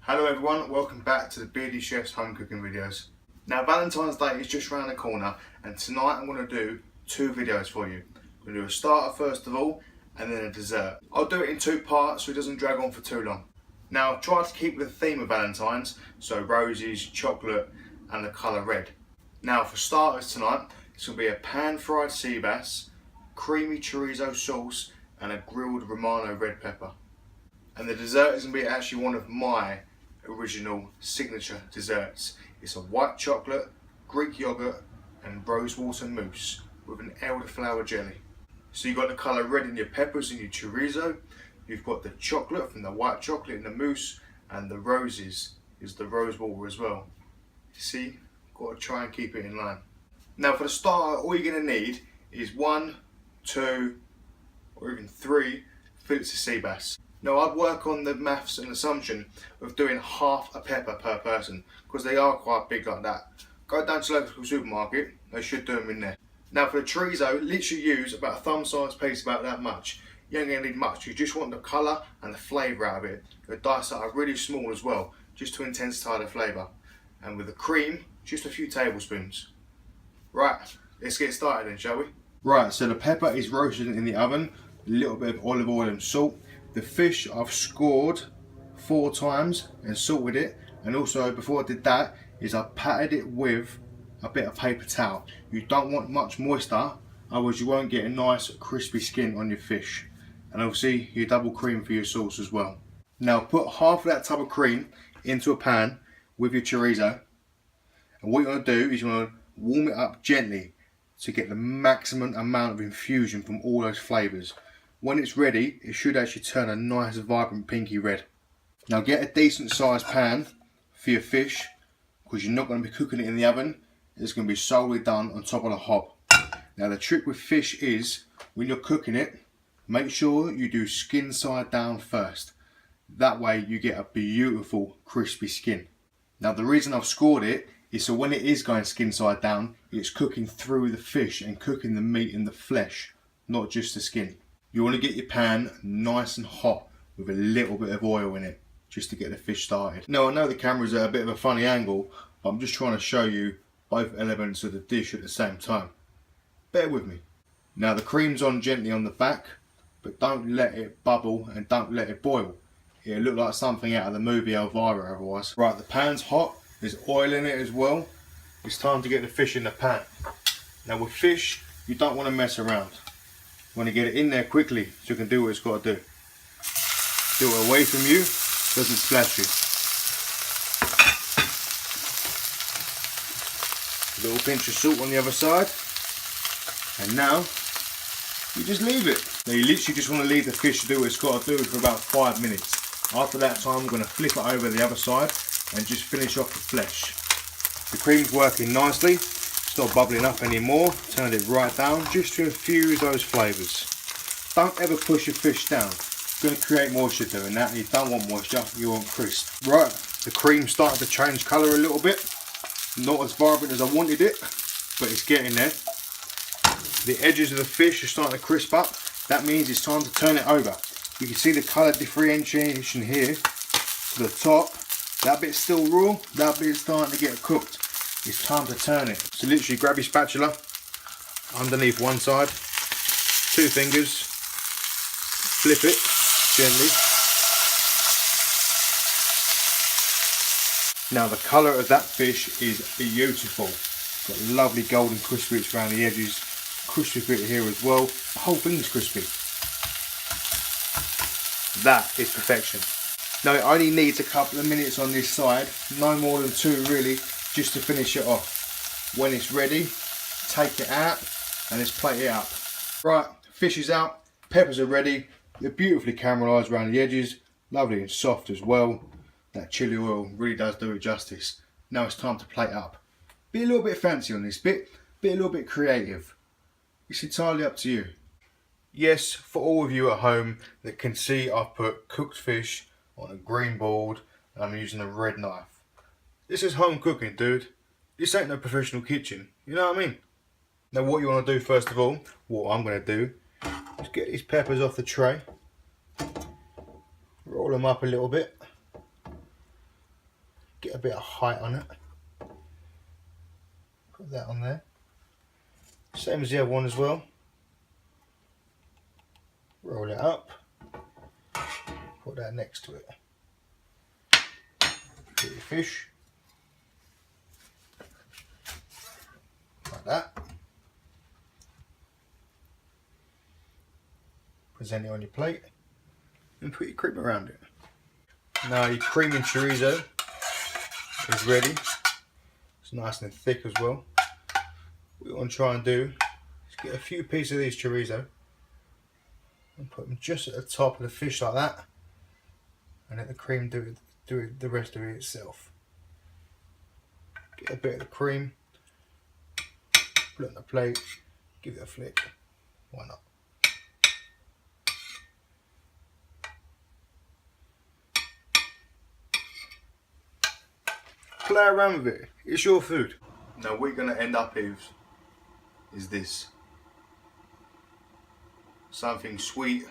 Hello everyone, welcome back to the Beardy Chef's home cooking videos. Now Valentine's Day is just around the corner and tonight I'm going to do two videos for you. I'm going to do a starter first of all and then a dessert. I'll do it in two parts so it doesn't drag on for too long. Now I've tried to keep with the theme of Valentine's, so roses, chocolate and the colour red. Now for starters tonight, it's going to be a pan fried sea bass, creamy chorizo sauce and a grilled Romano red pepper. And the dessert is going to be actually one of my original signature desserts. It's a white chocolate, Greek yogurt and rosewater mousse with an elderflower jelly. So you've got the colour red in your peppers and your chorizo, you've got the chocolate from the white chocolate in the mousse, and the roses is the rosewater as well. You see, got to try and keep it in line. Now for the starter, all you're going to need is 1, 2 or even 3 fillets of sea bass. Now I'd work on the maths and assumption of doing half a pepper per person because they are quite big like that. Go down to the local supermarket, they should do them in there. Now for the chorizo, literally use about a thumb size piece, about that much. You ain't going to need much, you just want the colour and the flavour out of it. You dice that up really small as well, just to intensify the flavour. And with the cream, just a few tablespoons. Right, let's get started then, shall we? Right, so the pepper is roasted in the oven, a little bit of olive oil and salt. The fish I've scored 4 times and salted it, and also before I did that is I patted it with a bit of paper towel. You don't want much moisture, otherwise you won't get a nice crispy skin on your fish. And obviously your double cream for your sauce as well. Now put half of that tub of cream into a pan with your chorizo, and what you want to do is you want to warm it up gently to get the maximum amount of infusion from all those flavours. When it's ready, it should actually turn a nice vibrant pinky red. Now get a decent sized pan for your fish, because you're not going to be cooking it in the oven. It's going to be solely done on top of the hob. Now the trick with fish is, when you're cooking it, make sure you do skin side down first. That way you get a beautiful crispy skin. Now the reason I've scored it is so when it is going skin side down, it's cooking through the fish and cooking the meat and the flesh, not just the skin. You want to get your pan nice and hot with a little bit of oil in it, just to get the fish started. Now I know the camera's at a bit of a funny angle, but I'm just trying to show you both elements of the dish at the same time. Bear with me. Now the cream's on gently on the back, but don't let it bubble and don't let it boil. It'll look like something out of the movie Elvira otherwise. Right, the pan's hot, there's oil in it as well. It's time to get the fish in the pan. Now with fish, you don't want to mess around. You want to get it in there quickly so you can do what it's got to do. Do it away from you, doesn't splash you. A little pinch of salt on the other side. And now, you just leave it. Now you literally just want to leave the fish to do what it's got to do for about 5 minutes. After that time, I'm going to flip it over the other side and just finish off the flesh. The cream's working nicely. It's not bubbling up anymore. Turned it right down just to infuse those flavours. Don't ever push your fish down. It's going to create moisture doing that. You don't want moisture, you want crisp. Right, the cream's starting to change colour a little bit. Not as vibrant as I wanted it, but it's getting there. The edges of the fish are starting to crisp up. That means it's time to turn it over. You can see the colour differentiation here to the top. That bit's still raw, that bit's starting to get cooked. It's time to turn it. So literally grab your spatula underneath one side, 2 fingers, flip it gently. Now the colour of that fish is beautiful. Got lovely golden crispy bits around the edges, crispy bit here as well. The whole thing's crispy. That is perfection. Now it only needs a couple of minutes on this side, no more than 2 really, just to finish it off. When it's ready, take it out and let's plate it up. Right, fish is out, peppers are ready, they're beautifully caramelised around the edges, lovely and soft as well. That chilli oil really does do it justice. Now it's time to plate up. Be a little bit fancy on this bit, be a little bit creative. It's entirely up to you. Yes, for all of you at home that can see, I've put cooked fish on a green board and I'm using a red knife. This is home cooking, dude. This ain't no professional kitchen, you know what I mean? Now what you want to do first of all, what I'm going to do, is get these peppers off the tray, roll them up a little bit, get a bit of height on it. Put that on there. Same as the other one as well. Roll it up. Put that next to it. Get your fish. Like that. Present it on your plate. And put your cream around it. Now your cream and chorizo is ready. It's nice and thick as well. What we want to try and do is get a few pieces of these chorizo and put them just at the top of the fish like that, and let the cream do the rest of it itself. Get a bit of the cream, put it on the plate, give it a flick. Why not? Play around with it. It's your food. Now what we're going to end up with is this. Something sweet,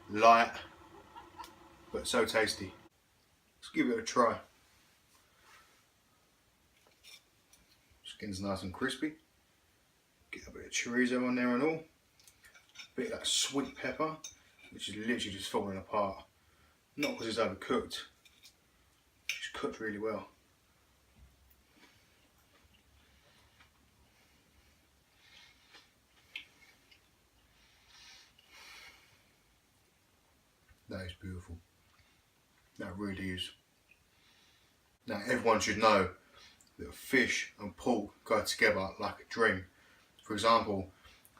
light, but so tasty. Let's give it a try. Skin's nice and crispy. Get a bit of chorizo on there and all. A bit of that sweet pepper, which is literally just falling apart. Not because it's overcooked. It's cooked really well. That is beautiful. That really is. Now everyone should know that fish and pork go together like a dream. For example,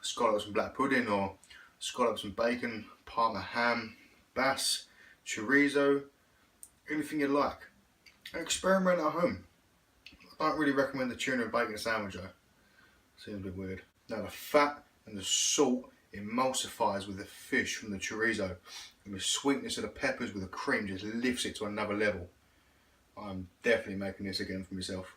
scallops and black pudding, or scallops and bacon, parma ham, bass, chorizo, anything you like. Experiment at home. I don't really recommend the tuna and bacon sandwich though. Seems a bit weird. Now the fat and the salt emulsifies with the fish from the chorizo, and the sweetness of the peppers with the cream just lifts it to another level. I'm definitely making this again for myself.